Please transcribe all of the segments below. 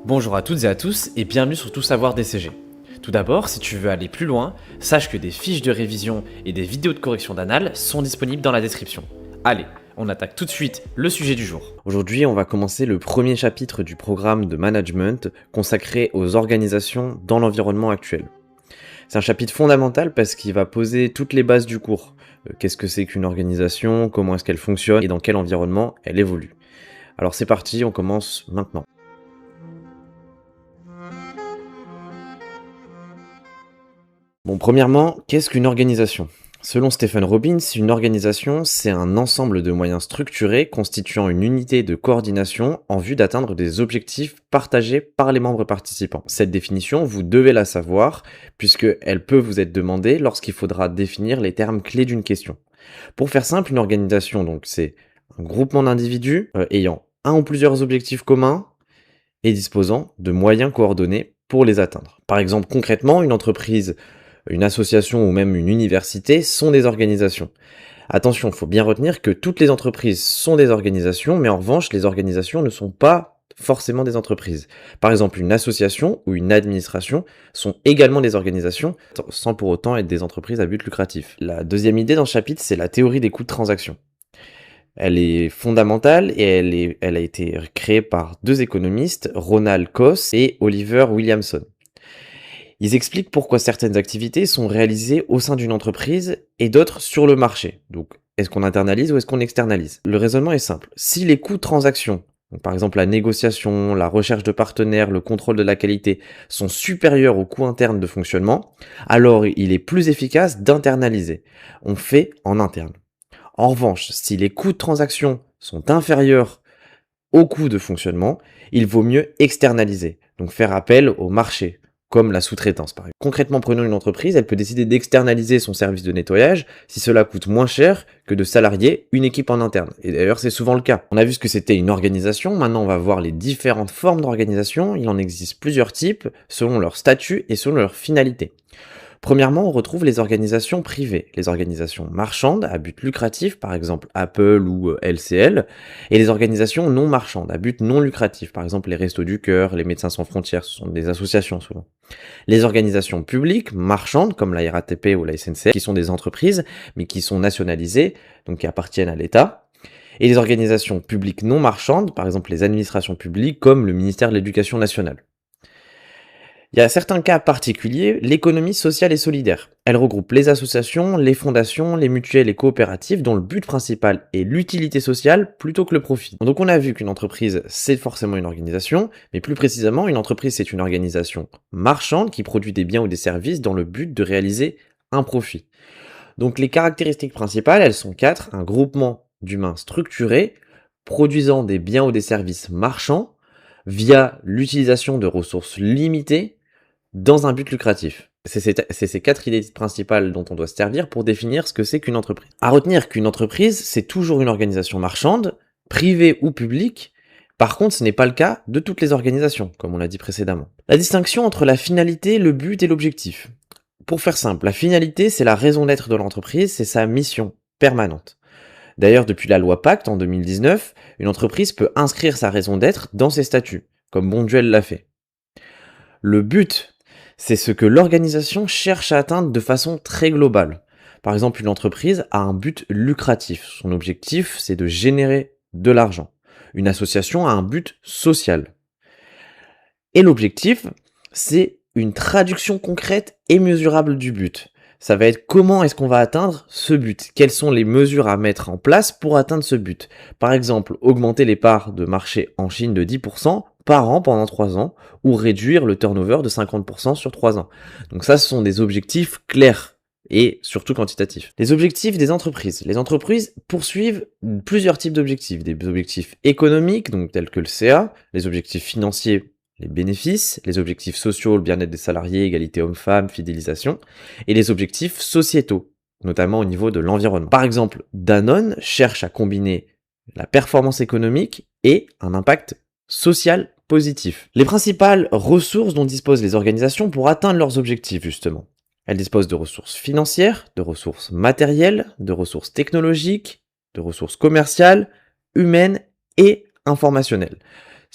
Bonjour à toutes et à tous et bienvenue sur Tout Savoir DCG. Tout d'abord, si tu veux aller plus loin, sache que des fiches de révision et des vidéos de correction d'annales sont disponibles dans la description. Allez, on attaque tout de suite le sujet du jour. Aujourd'hui, on va commencer le premier chapitre du programme de management consacré aux organisations dans l'environnement actuel. C'est un chapitre fondamental parce qu'il va poser toutes les bases du cours. Qu'est-ce que c'est qu'une organisation, comment est-ce qu'elle fonctionne et dans quel environnement elle évolue. Alors c'est parti, on commence maintenant. Bon, premièrement, qu'est-ce qu'une organisation ? Selon Stephen Robbins, une organisation, c'est un ensemble de moyens structurés constituant une unité de coordination en vue d'atteindre des objectifs partagés par les membres participants. Cette définition, vous devez la savoir, puisqu'elle peut vous être demandée lorsqu'il faudra définir les termes clés d'une question. Pour faire simple, une organisation, donc, c'est un groupement d'individus ayant un ou plusieurs objectifs communs et disposant de moyens coordonnés pour les atteindre. Par exemple, concrètement, une entreprise, une association ou même une université sont des organisations. Attention, il faut bien retenir que toutes les entreprises sont des organisations, mais en revanche, les organisations ne sont pas forcément des entreprises. Par exemple, une association ou une administration sont également des organisations, sans pour autant être des entreprises à but lucratif. La deuxième idée dans ce chapitre, c'est la théorie des coûts de transaction. Elle est fondamentale et elle a été créée par deux économistes, Ronald Coase et Oliver Williamson. Ils expliquent pourquoi certaines activités sont réalisées au sein d'une entreprise et d'autres sur le marché. Donc, est-ce qu'on internalise ou est-ce qu'on externalise ? Le raisonnement est simple. Si les coûts de transaction, donc par exemple la négociation, la recherche de partenaires, le contrôle de la qualité, sont supérieurs aux coûts internes de fonctionnement, alors il est plus efficace d'internaliser. On fait en interne. En revanche, si les coûts de transaction sont inférieurs aux coûts de fonctionnement, il vaut mieux externaliser, donc faire appel au marché, comme la sous-traitance par exemple. Concrètement, prenons une entreprise, elle peut décider d'externaliser son service de nettoyage si cela coûte moins cher que de salarier une équipe en interne. Et d'ailleurs, c'est souvent le cas. On a vu ce que c'était une organisation, maintenant on va voir les différentes formes d'organisation. Il en existe plusieurs types selon leur statut et selon leur finalité. Premièrement, on retrouve les organisations privées, les organisations marchandes à but lucratif, par exemple Apple ou LCL, et les organisations non marchandes à but non lucratif, par exemple les Restos du Cœur, les Médecins sans frontières, ce sont des associations souvent. Les organisations publiques marchandes, comme la RATP ou la SNCF, qui sont des entreprises, mais qui sont nationalisées, donc qui appartiennent à l'État. Et les organisations publiques non marchandes, par exemple les administrations publiques, comme le ministère de l'Éducation nationale. Il y a certains cas particuliers, l'économie sociale et solidaire. Elle regroupe les associations, les fondations, les mutuelles et coopératives dont le but principal est l'utilité sociale plutôt que le profit. Donc on a vu qu'une entreprise, c'est forcément une organisation, mais plus précisément, une entreprise, c'est une organisation marchande qui produit des biens ou des services dans le but de réaliser un profit. Donc les caractéristiques principales, elles sont 4. Un groupement d'humains structurés, produisant des biens ou des services marchands, via l'utilisation de ressources limitées, dans un but lucratif. C'est ces 4 idées principales dont on doit se servir pour définir ce que c'est qu'une entreprise. À retenir qu'une entreprise, c'est toujours une organisation marchande, privée ou publique. Par contre, ce n'est pas le cas de toutes les organisations, comme on l'a dit précédemment. La distinction entre la finalité, le but et l'objectif. Pour faire simple, la finalité, c'est la raison d'être de l'entreprise, c'est sa mission permanente. D'ailleurs, depuis la loi Pacte en 2019, une entreprise peut inscrire sa raison d'être dans ses statuts, comme Bonduelle l'a fait. Le but, c'est ce que l'organisation cherche à atteindre de façon très globale. Par exemple, une entreprise a un but lucratif. Son objectif, c'est de générer de l'argent. Une association a un but social. Et l'objectif, c'est une traduction concrète et mesurable du but. Ça va être comment est-ce qu'on va atteindre ce but ? Quelles sont les mesures à mettre en place pour atteindre ce but ? Par exemple, augmenter les parts de marché en Chine de 10% par an pendant 3 ans, ou réduire le turnover de 50% sur 3 ans. Donc ça, ce sont des objectifs clairs et surtout quantitatifs. Les objectifs des entreprises. Les entreprises poursuivent plusieurs types d'objectifs. Des objectifs économiques, donc tels que le CA, les objectifs financiers, les bénéfices, les objectifs sociaux, le bien-être des salariés, égalité homme-femme, fidélisation, et les objectifs sociétaux, notamment au niveau de l'environnement. Par exemple, Danone cherche à combiner la performance économique et un impact social positif. Les principales ressources dont disposent les organisations pour atteindre leurs objectifs, justement. Elles disposent de ressources financières, de ressources matérielles, de ressources technologiques, de ressources commerciales, humaines et informationnelles.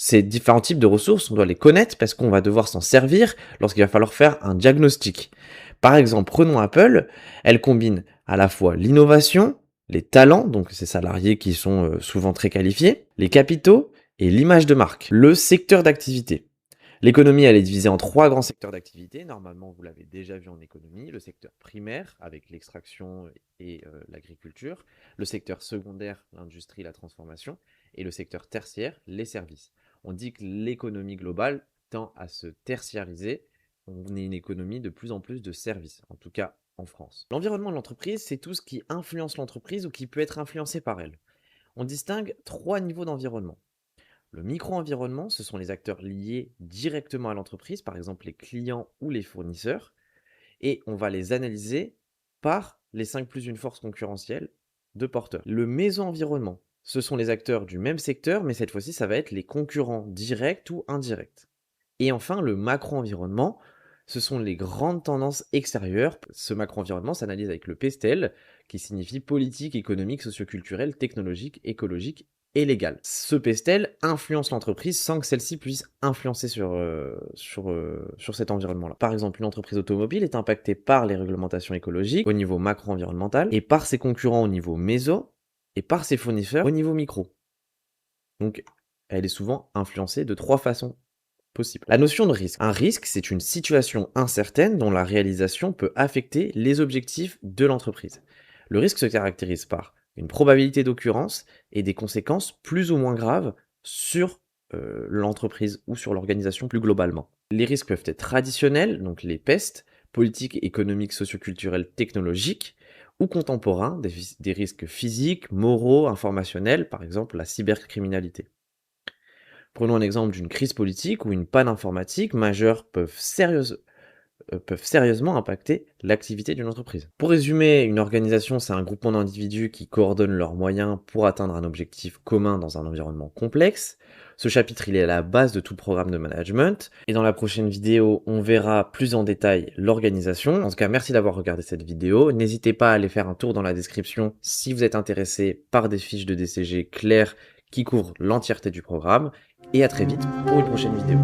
Ces différents types de ressources, on doit les connaître parce qu'on va devoir s'en servir lorsqu'il va falloir faire un diagnostic. Par exemple, prenons Apple, elle combine à la fois l'innovation, les talents, donc ces salariés qui sont souvent très qualifiés, les capitaux et l'image de marque, le secteur d'activité. L'économie, elle est divisée en 3 grands secteurs d'activité. Normalement, vous l'avez déjà vu en économie. Le secteur primaire, avec l'extraction et l'agriculture. Le secteur secondaire, l'industrie, la transformation. Et le secteur tertiaire, les services. On dit que l'économie globale tend à se tertiariser. On est une économie de plus en plus de services, en tout cas en France. L'environnement de l'entreprise, c'est tout ce qui influence l'entreprise ou qui peut être influencé par elle. On distingue 3 niveaux d'environnement. Le micro-environnement, ce sont les acteurs liés directement à l'entreprise, par exemple les clients ou les fournisseurs, et on va les analyser par les 5 plus une force concurrentielle de porteurs. Le méso-environnement, ce sont les acteurs du même secteur, mais cette fois-ci, ça va être les concurrents directs ou indirects. Et enfin, le macro-environnement, ce sont les grandes tendances extérieures. Ce macro-environnement s'analyse avec le PESTEL, qui signifie politique, économique, socioculturelle, technologique, écologique et légale. Ce PESTEL influence l'entreprise sans que celle-ci puisse influencer sur cet environnement-là. Par exemple, une entreprise automobile est impactée par les réglementations écologiques au niveau macro-environnemental et par ses concurrents au niveau méso et par ses fournisseurs au niveau micro. Donc, elle est souvent influencée de 3 façons possible. La notion de risque. Un risque, c'est une situation incertaine dont la réalisation peut affecter les objectifs de l'entreprise. Le risque se caractérise par une probabilité d'occurrence et des conséquences plus ou moins graves sur l'entreprise ou sur l'organisation plus globalement. Les risques peuvent être traditionnels, donc les pestes, politiques, économiques, socioculturels, technologiques, ou contemporains, des risques physiques, moraux, informationnels, par exemple la cybercriminalité. Prenons un exemple d'une crise politique où une panne informatique majeure peuvent sérieusement impacter l'activité d'une entreprise. Pour résumer, une organisation, c'est un groupement d'individus qui coordonnent leurs moyens pour atteindre un objectif commun dans un environnement complexe. Ce chapitre, il est à la base de tout programme de management. Et dans la prochaine vidéo, on verra plus en détail l'organisation. En tout cas, merci d'avoir regardé cette vidéo. N'hésitez pas à aller faire un tour dans la description si vous êtes intéressé par des fiches de DCG claires qui couvrent l'entièreté du programme. Et à très vite pour une prochaine vidéo.